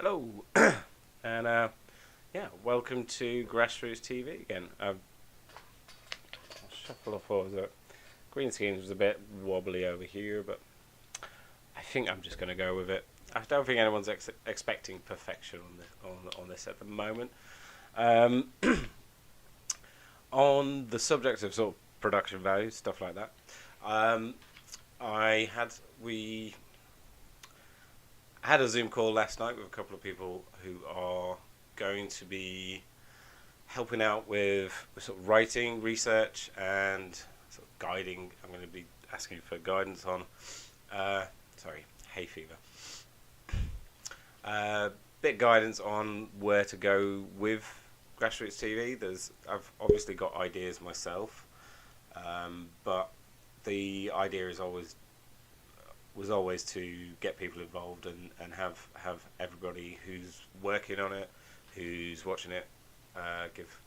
Hello, and yeah, welcome to GrassRoots TeeVee again. I'll shuffle off all of that. Green screen was a bit wobbly over here, but I think I'm just going to go with it. I don't think anyone's expecting perfection on this at the moment. Um, on the subject of sort of production value, stuff like that, um, we had a Zoom call last night with a couple of people who are going to be helping out with sort of writing, research, and sort of guiding. I'm going to be asking for guidance on, hay fever. Bit guidance on where to go with GrassRoots TeeVee. I've obviously got ideas myself, but the idea was always to get people involved and have everybody who's working on it, who's watching it,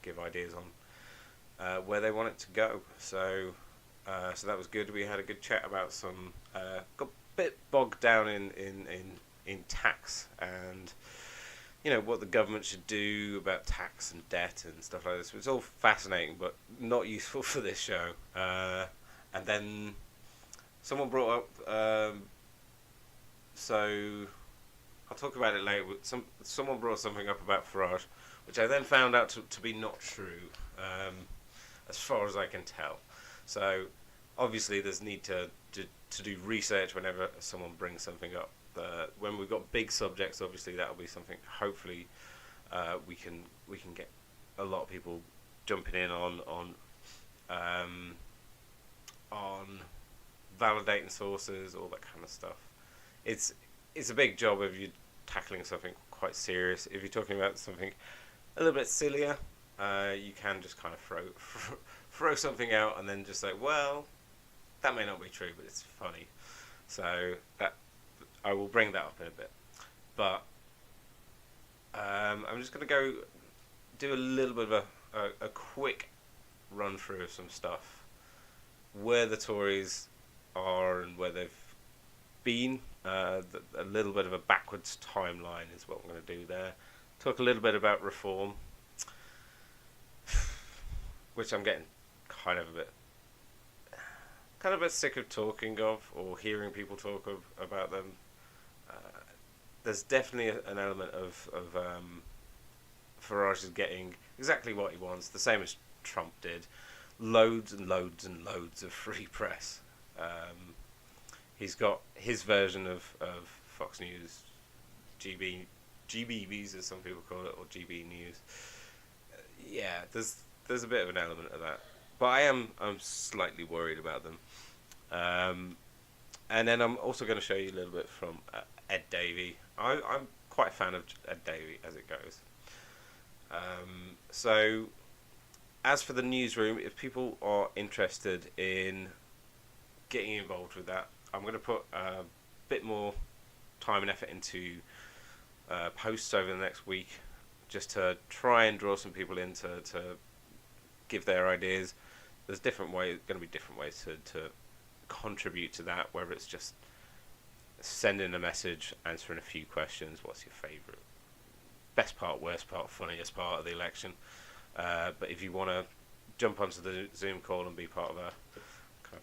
give ideas on where they want it to go. So that was good. We had a good chat about some got a bit bogged down in tax and what the government should do about tax and debt and stuff like this. It's all fascinating, but not useful for this show. And then someone brought up, so I'll talk about it later. Someone brought something up about Farage, which I then found out to be not true, as far as I can tell. So obviously there's need to do research whenever someone brings something up. When we've got big subjects, obviously that'll be something. Hopefully, we can get a lot of people jumping in on validating sources, all that kind of stuff. It's a big job if you're tackling something quite serious. If you're talking about something a little bit sillier, you can just kind of throw something out and then just say, well, that may not be true, but it's funny. So that I will bring that up in a bit. But I'm just going to go do a little bit of a quick run through of some stuff, where the Tories are and where they've been. A little bit of a backwards timeline is what I'm going to do there. Talk a little bit about reform, which I'm getting kind of a bit sick of talking of or hearing people talk about them. There's definitely an element of Farage is getting exactly what he wants, the same as Trump did. Loads and loads and loads of free press. He's got his version of Fox News, GBBs as some people call it, or GB News. Yeah, there's a bit of an element of that, but I'm slightly worried about them. And then I'm also going to show you a little bit from Ed Davey. I'm quite a fan of Ed Davey as it goes. So as for the newsroom, if people are interested in getting involved with that, I'm going to put a bit more time and effort into posts over the next week, just to try and draw some people in to give their ideas. There's going to be different ways to contribute to that, whether it's just sending a message, answering a few questions. What's your favourite, best part, worst part, funniest part of the election? But if you want to jump onto the Zoom call and be part of a kind of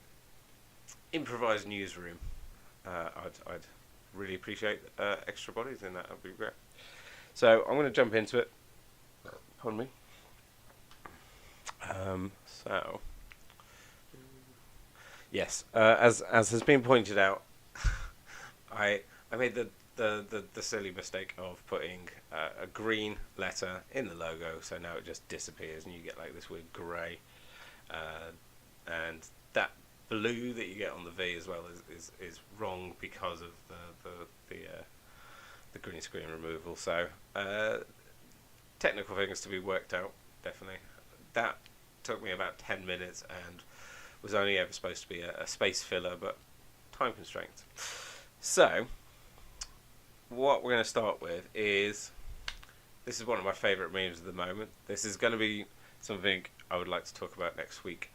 improvised newsroom, I'd really appreciate extra bodies in that. That'd be great. So I'm going to jump into it. Pardon me. So yes, as has been pointed out, I made the silly mistake of putting a green letter in the logo, so now it just disappears and you get like this weird grey, and that blue that you get on the V as well is wrong because of the green screen removal. So technical things to be worked out, definitely. That took me about 10 minutes and was only ever supposed to be a space filler, but time constraints. So what we're going to start with is, this is one of my favourite memes at the moment. This is going to be something I would like to talk about next week.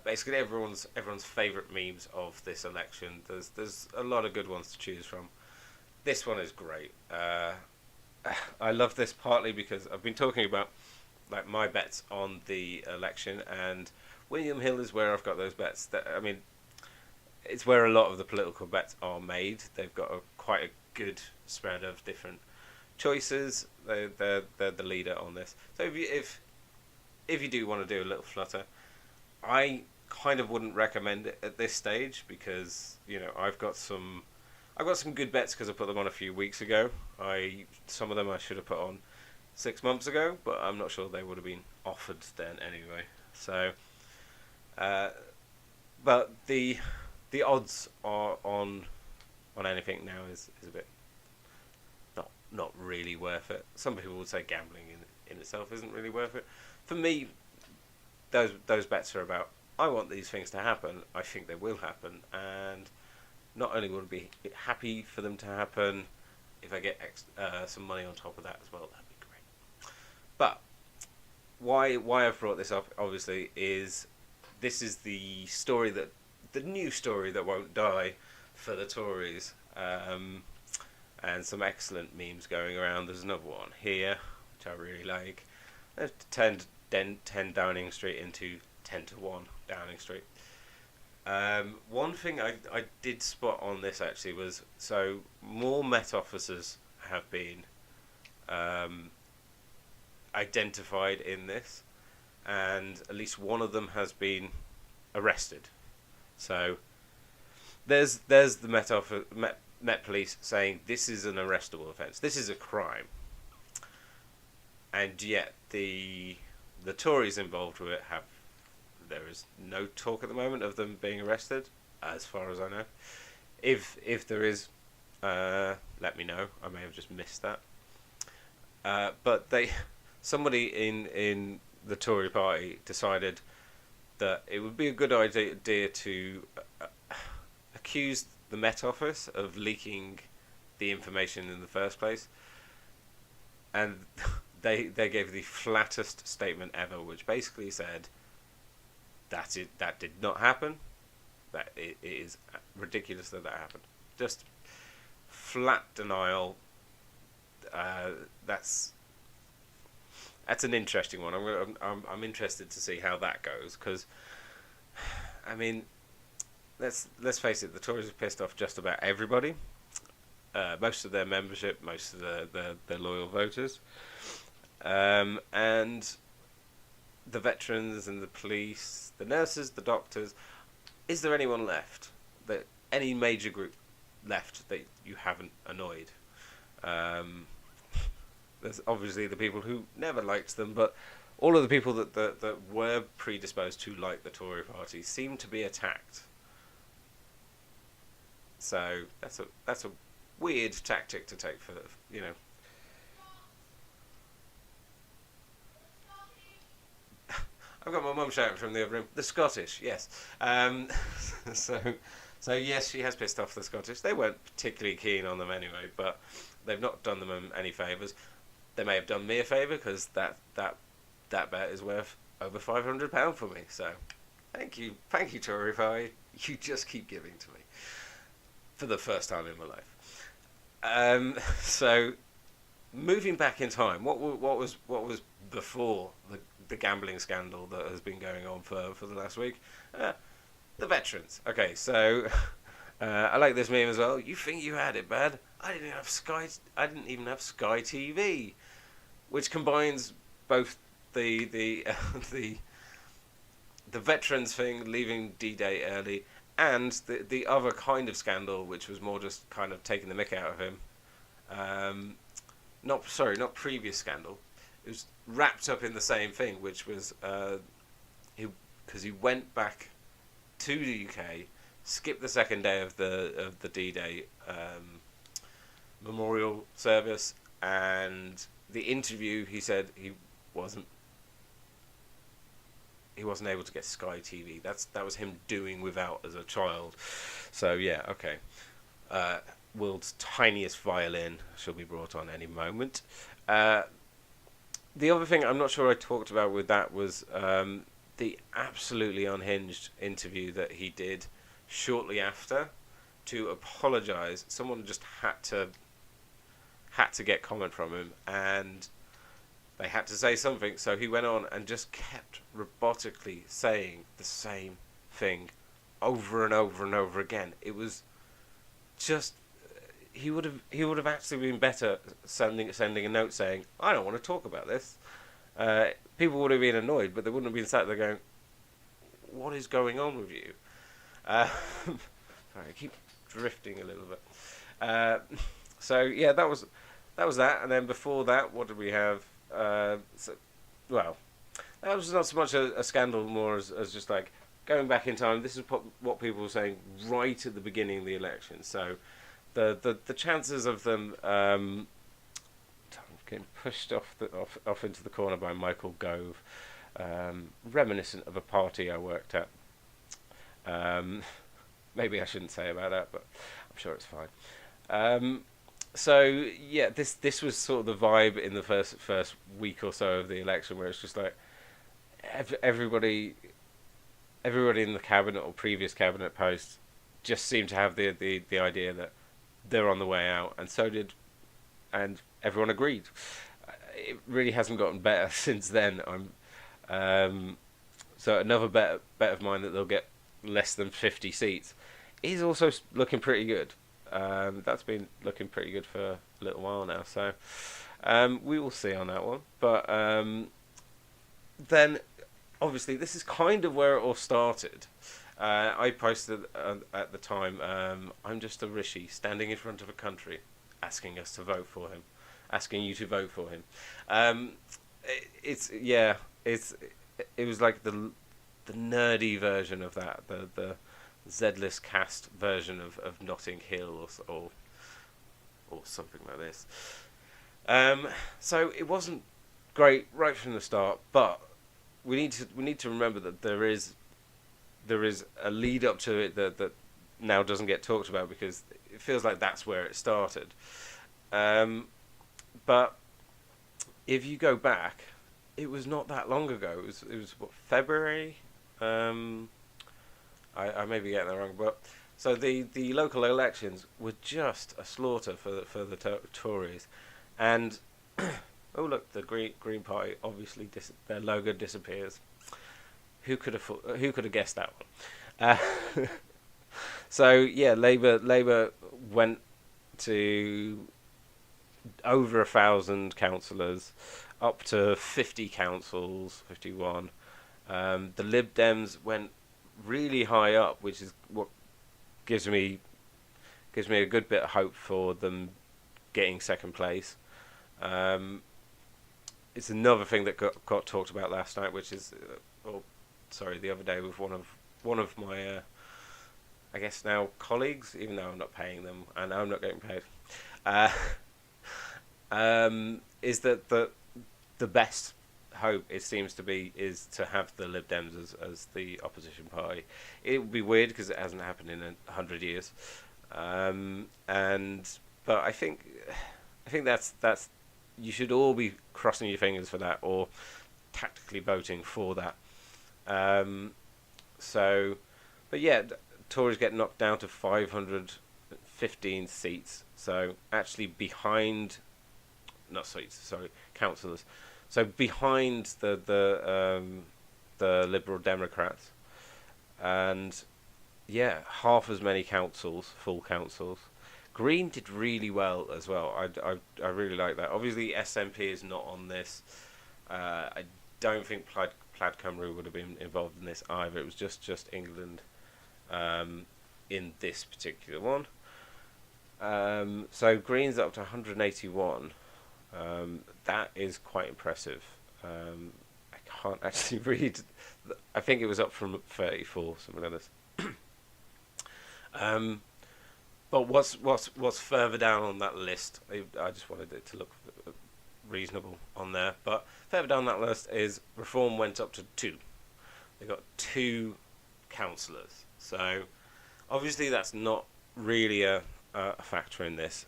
Basically everyone's favourite memes of this election. There's a lot of good ones to choose from. This one is great. I love this partly because I've been talking about like my bets on the election, and William Hill is where I've got those bets. That I mean, it's where a lot of the political bets are made. They've got quite a good spread of different choices. They're the leader on this. So if you do want to do a little flutter, I kind of wouldn't recommend it at this stage because I've got some good bets because I put them on a few weeks ago. Some of them I should have put on 6 months ago, but I'm not sure they would have been offered then anyway. So, uh, but the odds are on anything now is a bit not really worth it. Some people would say gambling in itself isn't really worth it. For me, those bets are about I want these things to happen. I think they will happen, and not only would I be happy for them to happen, if I get some money on top of that as well, that'd be great. But why I've brought this up, obviously, is this is the new story that won't die for the Tories, and some excellent memes going around. There's another one here, which I really like. They've turned 10 Downing Street into 10 to 1 Downing Street. One thing I did spot on this actually was, so more Met officers have been identified in this, and at least one of them has been arrested. So there's the Met Police saying this is an arrestable offence, this is a crime, and yet the Tories involved with it there is no talk at the moment of them being arrested, as far as I know. If there is, let me know. I may have just missed that. But somebody in the Tory party decided that it would be a good idea to accuse the Met Office of leaking the information in the first place, and they gave the flattest statement ever, which basically said that did not happen. That it is ridiculous that happened. Just flat denial. That's an interesting one. I'm interested to see how that goes, because I mean, let's face it, the Tories have pissed off just about everybody. Most of their membership, most of their loyal voters, and the veterans and the police, the nurses, the doctors. Is there anyone left? Any major group left that you haven't annoyed? There's obviously the people who never liked them, but all of the people that were predisposed to like the Tory party seem to be attacked. So that's a weird tactic to take for, you know. I've got my mum shouting from the other room. The Scottish, yes. So yes, she has pissed off the Scottish. They weren't particularly keen on them anyway, but they've not done them any favours. They may have done me a favour, because that bet is worth over £500 for me. So thank you, Tory party. You just keep giving to me for the first time in my life. So moving back in time, what was before the gambling scandal that has been going on for the last week? The veterans. Okay, so I like this meme as well. You think you had it bad? I didn't even have Sky TeeVee, which combines both the the veterans thing, leaving D-Day early, and the other kind of scandal, which was more just kind of taking the mick out of him. Not previous scandal. It was wrapped up in the same thing, which was because he went back to the UK, skipped the second day of the D-Day memorial service, and the interview, he said he wasn't able to get Sky TeeVee. That was him doing without as a child. So yeah, okay. World's tiniest violin shall be brought on any moment. The other thing I'm not sure I talked about with that was the absolutely unhinged interview that he did shortly after to apologise. Someone just had to get comment from him, and they had to say something. So he went on and just kept robotically saying the same thing over and over and over again. It was just, he would have actually been better sending a note saying, I don't want to talk about this. People would have been annoyed, but they wouldn't have been sat there going, what is going on with you? Sorry, I keep drifting a little bit. So yeah, that was that. And then before that, what did we have? Well, that was not so much a scandal, more as just like going back in time. This is what people were saying right at the beginning of the election. So the chances of them getting pushed off into the corner by Michael Gove, reminiscent of a party I worked at. Maybe I shouldn't say about that, but I'm sure it's fine. So yeah, this was sort of the vibe in the first week or so of the election, where it's just like everybody in the cabinet or previous cabinet posts just seemed to have the idea that they're on the way out, and everyone agreed. It really hasn't gotten better since then. So another bet of mine that they'll get less than 50 seats is also looking pretty good. That's been looking pretty good for a little while now, so we will see on that one. But then, obviously, this is kind of where it all started. I posted at the time, I'm just a rishi standing in front of a country asking us to vote for him, asking you to vote for him. It was like the nerdy version of that, the Z-list cast version of Notting Hill or something like this. So it wasn't great right from the start, but we need to remember that there is a lead up to it that now doesn't get talked about, because it feels like that's where it started. But if you go back, it was not that long ago. It was what, February? I may be getting that wrong, but so the local elections were just a slaughter for the Tories, and oh look, the Green Party obviously their logo disappears. Who could have guessed that one? So yeah, Labour went to over 1,000 councillors, up to 50 councils, 51. The Lib Dems went really high up, which is what gives me a good bit of hope for them getting second place. It's another thing that got talked about last night, which is, the other day, with one of my, I guess now colleagues, even though I'm not paying them and I'm not getting paid, is that the best hope, it seems to be, is to have the Lib Dems as the opposition party. It would be weird because it hasn't happened in 100 years, but I think that's you should all be crossing your fingers for that, or tactically voting for that. But yeah, Tories get knocked down to 515 seats, so actually behind, not seats, sorry, councillors. So behind the Liberal Democrats, and yeah, half as many full councils. Green did really well as well. I really like that. Obviously, SNP is not on this. I don't think Plaid Cymru would have been involved in this either. It was just England in this particular one. So Green's up to 181. That is quite impressive. I can't actually read. I think it was up from 34, something like this. But what's further down on that list? I just wanted it to look reasonable on there. But further down that list is Reform went up to 2. They got 2 councillors. So obviously that's not really a factor in this.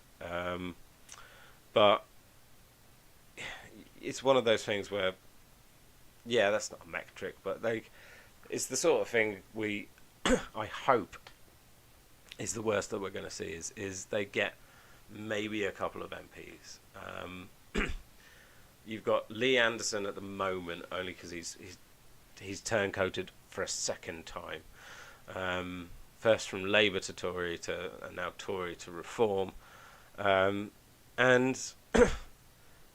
But it's one of those things where, yeah, that's not a metric, but it's the sort of thing I hope is the worst that we're going to see is they get maybe a couple of MPs. You've got Lee Anderson at the moment, only because he's turncoated for a second time. First from Labour to Tory to and now Tory to Reform, and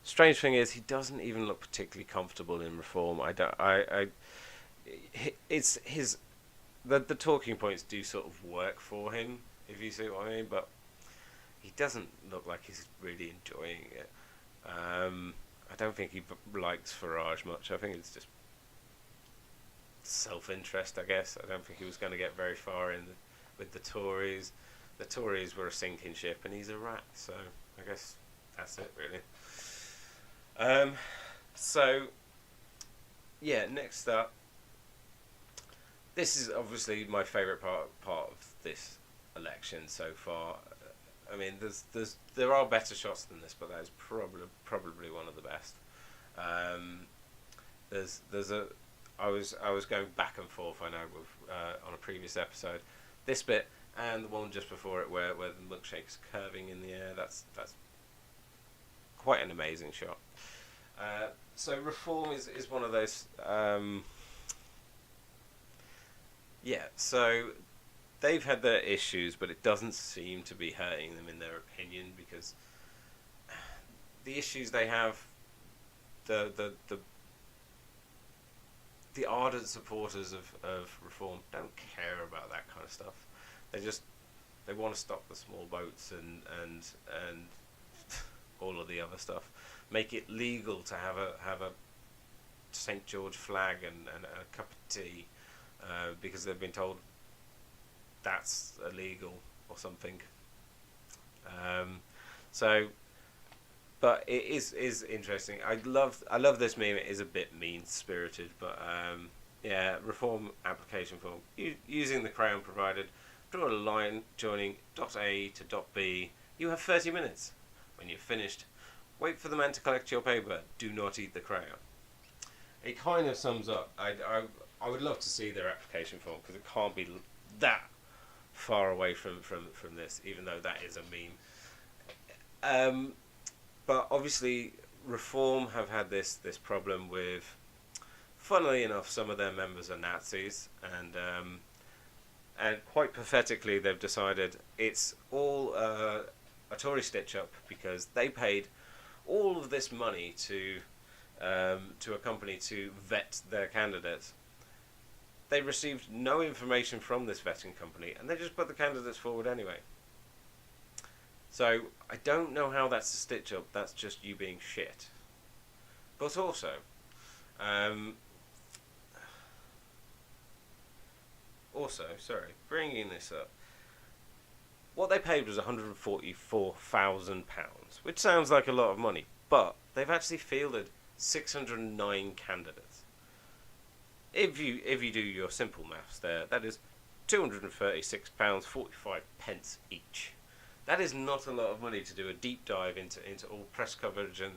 strange thing is he doesn't even look particularly comfortable in Reform. It's his the talking points do sort of work for him, if you see what I mean, but he doesn't look like he's really enjoying it. I don't think he likes Farage much. I think it's just self-interest, I guess. I don't think he was going to get very far with the Tories. The Tories were a sinking ship, and he's a rat. So I guess that's it, really. So yeah, next up. This is obviously my favourite part of this election so far. I mean, there are better shots than this, but that is probably one of the best. I was going back and forth, I know, with on a previous episode. This bit and the one just before it, where the milkshake's curving in the air. That's quite an amazing shot. So Reform is one of those. Yeah, so they've had their issues, but it doesn't seem to be hurting them in their opinion, because the issues they have, the ardent supporters of Reform don't care about that kind of stuff. They want to stop the small boats and all of the other stuff. Make it legal to have a St. George flag and a cup of tea, because they've been told that's illegal or something. But it is interesting. I love this meme. It is a bit mean spirited, but yeah. Reform application form using the crayon provided. Draw a line joining dot A to dot B. You have 30 minutes. When you've finished, wait for the man to collect your paper. Do not eat the crayon. It kind of sums up. I would love to see their application form, because it can't be that far away from this, even though that is a meme. But obviously, Reform have had this problem with, funnily enough, some of their members are Nazis, and quite pathetically, they've decided it's all a Tory stitch-up, because they paid all of this money to a company to vet their candidates. They received no information from this vetting company, and they just put the candidates forward anyway. So I don't know how that's a stitch-up. That's just you being shit. But also, bringing this up, what they paid was £144,000, which sounds like a lot of money, but they've actually fielded 609 candidates. If you do your simple maths there, that is £236.45 each. That is not a lot of money to do a deep dive into all press coverage and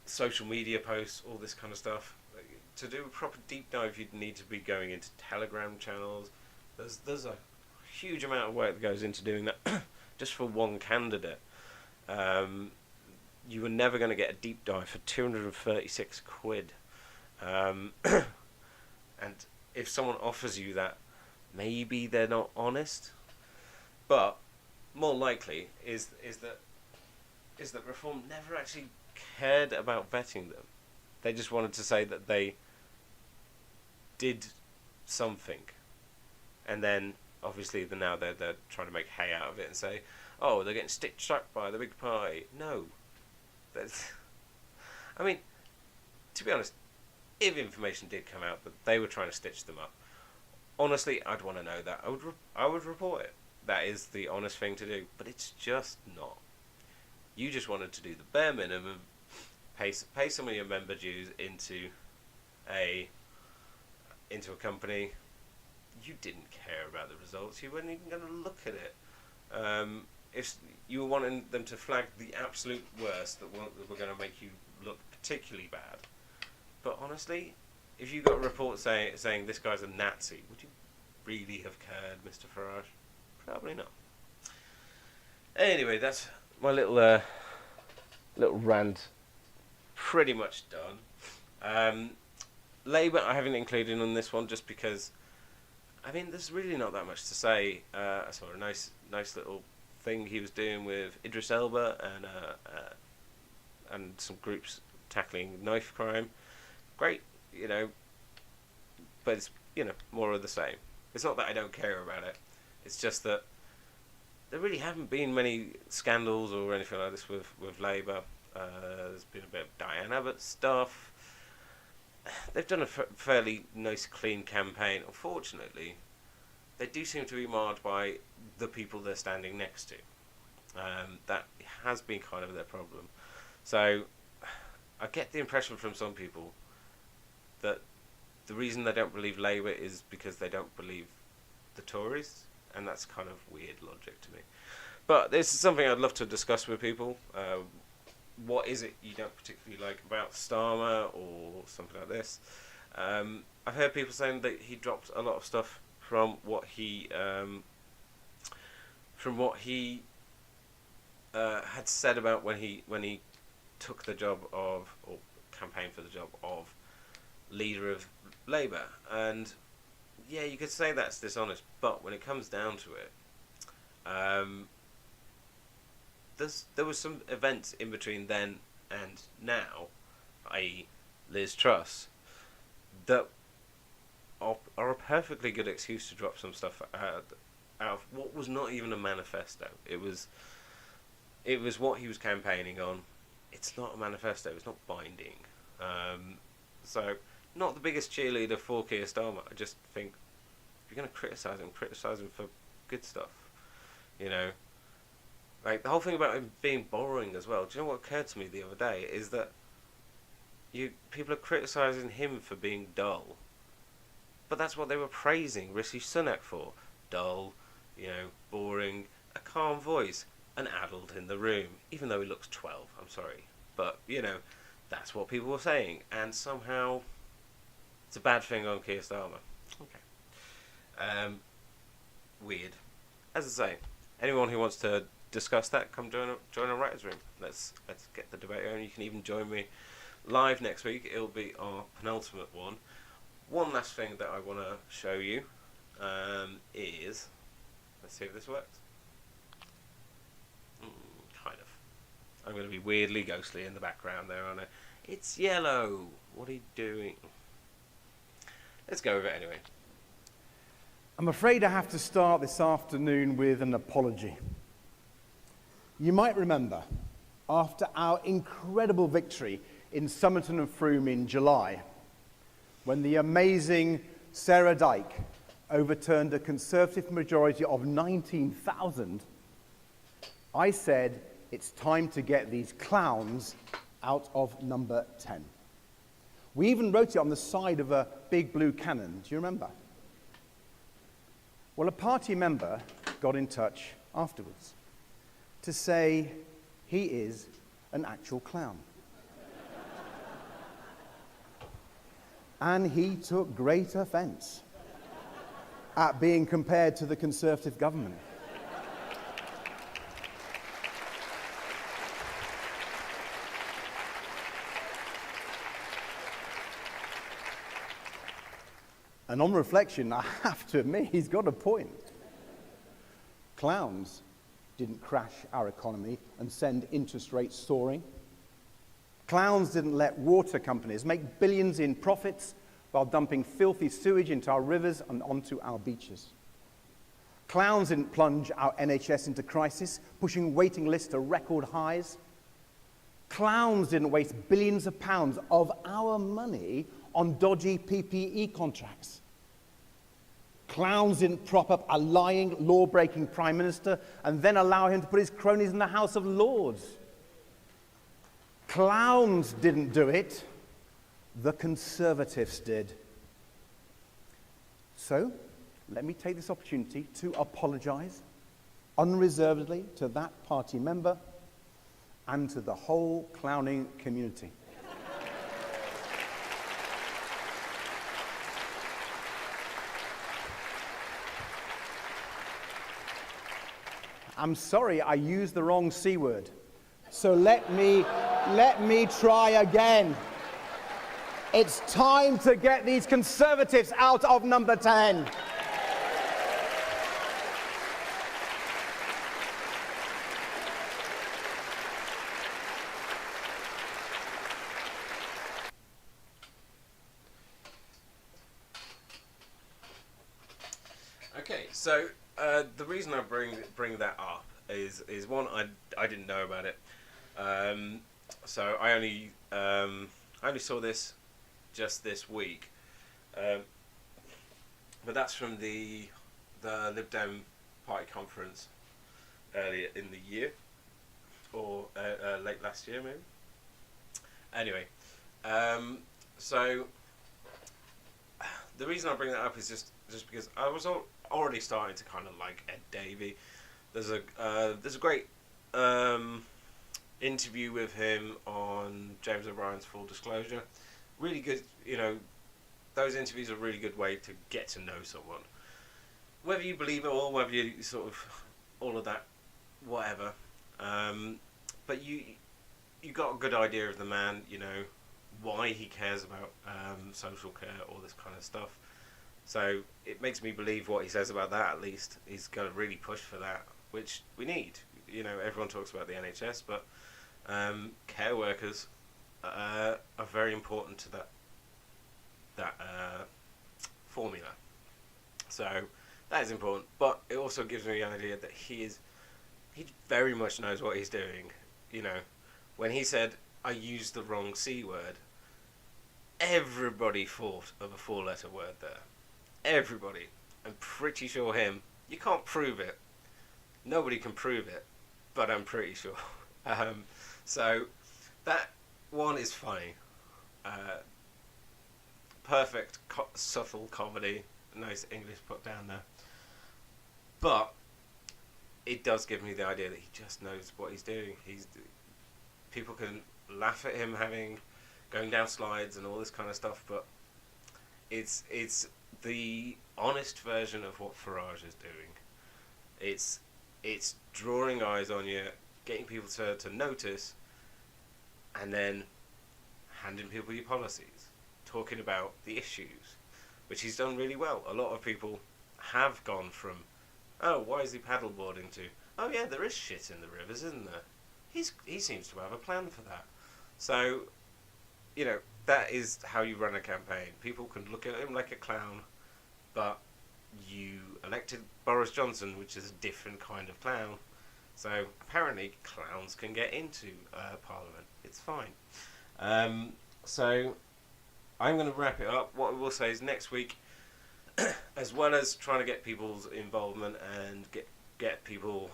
social media posts, all this kind of stuff. To do a proper deep dive, you'd need to be going into Telegram channels. There's a huge amount of work that goes into doing that just for one candidate. You were never going to get a deep dive for £236. And if someone offers you that, maybe they're not honest. But more likely is that Reform never actually cared about vetting them. They just wanted to say that they did something, and then obviously now they're trying to make hay out of it and say, oh, they're getting stitched up by the big party. No, I mean, to be honest, if information did come out that they were trying to stitch them up, honestly, I'd want to know that. I would report it. That is the honest thing to do. But it's just not. You just wanted to do the bare minimum, pay some of your member dues into a company. You didn't care about the results. You weren't even going to look at it. If you were wanting them to flag the absolute worst that were going to make you look particularly bad. But honestly, if you got a report saying this guy's a Nazi, would you really have cared, Mr. Farage? Probably not. Anyway, that's my little rant pretty much done. Labour I haven't included on this one just because I mean there's really not that much to say. I saw a nice little thing he was doing with Idris Elba and some groups tackling knife crime. Great, you know, but it's more of the same. It's not that I don't care about it. It's just that there really haven't been many scandals or anything like this with Labour. There's been a bit of Diane Abbott stuff. They've done a fairly nice, clean campaign. Unfortunately, they do seem to be marred by the people they're standing next to. That has been kind of their problem. So, I get the impression from some people that the reason they don't believe Labour is because they don't believe the Tories, and that's kind of weird logic to me. But this is something I'd love to discuss with people. What is it you don't particularly like about Starmer or something like this? I've heard people saying that he dropped a lot of stuff from what he had said about when he took the job of, or campaigned for the job of, leader of Labour. And yeah, you could say that's dishonest, but when it comes down to it, there was some events in between then and now, i.e. Liz Truss, that are a perfectly good excuse to drop some stuff out of what was not even a manifesto. It was what he was campaigning on. It's not a manifesto. It's not binding. So, not the biggest cheerleader for Keir Starmer. I just think if you're going to criticise him for good stuff. You know, like the whole thing about him being boring as well. Do you know what occurred to me the other day is that people are criticising him for being dull, but that's what they were praising Rishi Sunak for: dull, boring, a calm voice, an adult in the room, even though he looks 12. I'm sorry, but that's what people were saying, and somehow it's a bad thing on Keir Starmer. Okay, weird. As I say, anyone who wants to discuss that, come join a writers' room. Let's get the debate on. You can even join me live next week. It'll be our penultimate one. One last thing that I want to show you is, let's see if this works. Kind of. I'm going to be weirdly ghostly in the background there, aren't I? It's yellow. What are you doing? Let's go with it anyway. I'm afraid I have to start this afternoon with an apology. You might remember, after our incredible victory in Somerton and Froome in July, when the amazing Sarah Dyke overturned a Conservative majority of 19,000, I said it's time to get these clowns out of number 10. We even wrote it on the side of a big blue cannon. Do you remember? Well, a party member got in touch afterwards to say he is an actual clown. And he took great offence at being compared to the Conservative government. And on reflection, I have to admit, he's got a point. Clowns didn't crash our economy and send interest rates soaring. Clowns didn't let water companies make billions in profits while dumping filthy sewage into our rivers and onto our beaches. Clowns didn't plunge our NHS into crisis, pushing waiting lists to record highs. Clowns didn't waste billions of pounds of our money on dodgy PPE contracts. Clowns didn't prop up a lying, law-breaking Prime Minister and then allow him to put his cronies in the House of Lords. Clowns didn't do it. The Conservatives did. So, let me take this opportunity to apologise unreservedly to that party member and to the whole clowning community. I'm sorry, I used the wrong C word. So let me try again. It's time to get these Conservatives out of number 10. Okay, so the reason I bring that up is one, I didn't know about it, so I only saw this just this week, but that's from the Lib Dem Party conference earlier in the year, or late last year maybe. Anyway, so the reason I bring that up is just because I was already starting to kind of like Ed Davey. There's a great interview with him on James O'Brien's Full Disclosure. Really good, those interviews are a really good way to get to know someone. Whether you believe it or whether you sort of, all of that, whatever. But you got a good idea of the man, why he cares about social care, all this kind of stuff. So it makes me believe what he says about that, at least. He's going to really push for that, which we need. Everyone talks about the NHS, but care workers are very important to that formula. So that is important, but it also gives me the idea that he very much knows what he's doing. When he said, I used the wrong C word, everybody thought of a 4-letter word there. Everybody. I'm pretty sure you can't prove it. Nobody can prove it, but I'm pretty sure. So that one is funny. Perfect, subtle comedy. Nice English put down there. But it does give me the idea that he just knows what he's doing. People can laugh at him going down slides and all this kind of stuff, but it's the honest version of what Farage is doing. It's drawing eyes on you, getting people to notice, and then handing people your policies, talking about the issues, which he's done really well. A lot of people have gone from, oh, why is he paddleboarding, to, oh yeah, there is shit in the rivers, isn't there? He seems to have a plan for that. So, that is how you run a campaign. People can look at him like a clown, but you elected Boris Johnson, which is a different kind of clown. So apparently clowns can get into Parliament. It's fine. So I'm going to wrap it up. What I will say is next week, as well as trying to get people's involvement and get people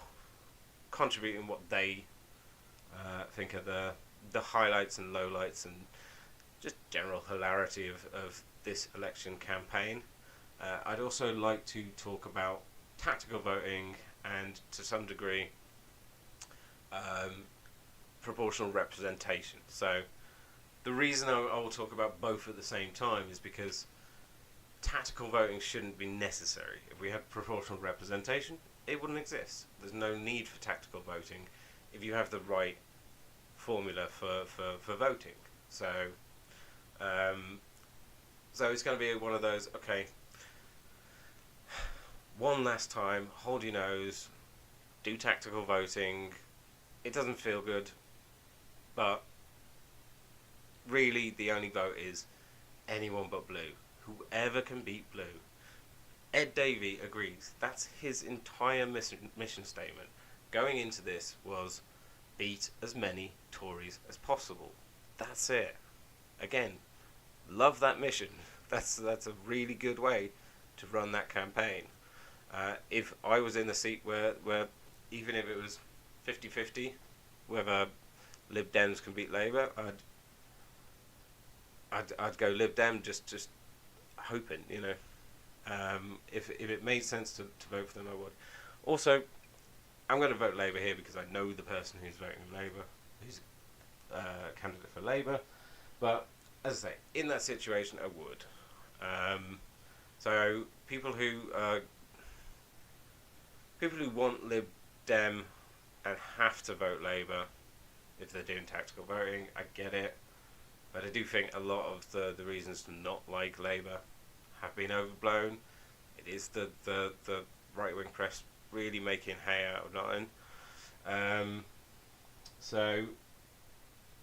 contributing what they think are the highlights and lowlights and just general hilarity of this election campaign, I'd also like to talk about tactical voting and, to some degree, proportional representation. So the reason I will talk about both at the same time is because tactical voting shouldn't be necessary. If we had proportional representation, it wouldn't exist. There's no need for tactical voting if you have the right formula for voting. So it's going to be one of those, okay, one last time, hold your nose, do tactical voting. It doesn't feel good, but really the only vote is anyone but Blue. Whoever can beat Blue. Ed Davey agrees. That's his entire mission statement going into this was beat as many Tories as possible. That's it. Again, love that mission. That's a really good way to run that campaign. If I was in the seat where even if it was 50-50, whether Lib Dems can beat Labour, I'd go Lib Dem, just hoping, if it made sense to vote for them, I would. Also, I'm going to vote Labour here because I know the person who's voting Labour, who's a candidate for Labour. But as I say, in that situation, I would. So people who want Lib Dem and have to vote Labour if they're doing tactical voting. I get it. But I do think a lot of the reasons to not like Labour have been overblown. It is the right-wing press really making hay out of nothing.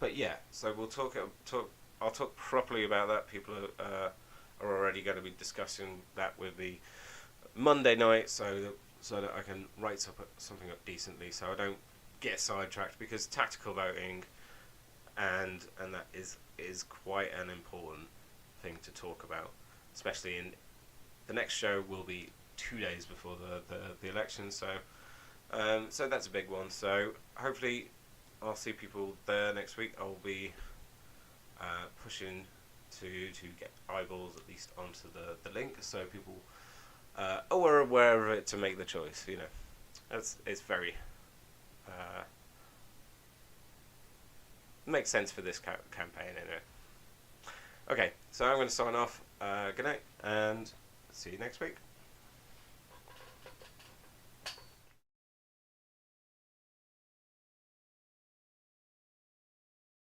But yeah, so we'll talk. I'll talk properly about that. People are already going to be discussing that with the Monday night, so that I can write something up decently, so I don't get sidetracked, because tactical voting and that is quite an important thing to talk about, especially in the next show will be 2 days before the election, so that's a big one. So hopefully I'll see people there next week. I'll be pushing to get eyeballs at least onto the link, so people are aware of it to make the choice. You know, it's very makes sense for this campaign anyway. Okay, so I'm going to sign off. Good night, and see you next week.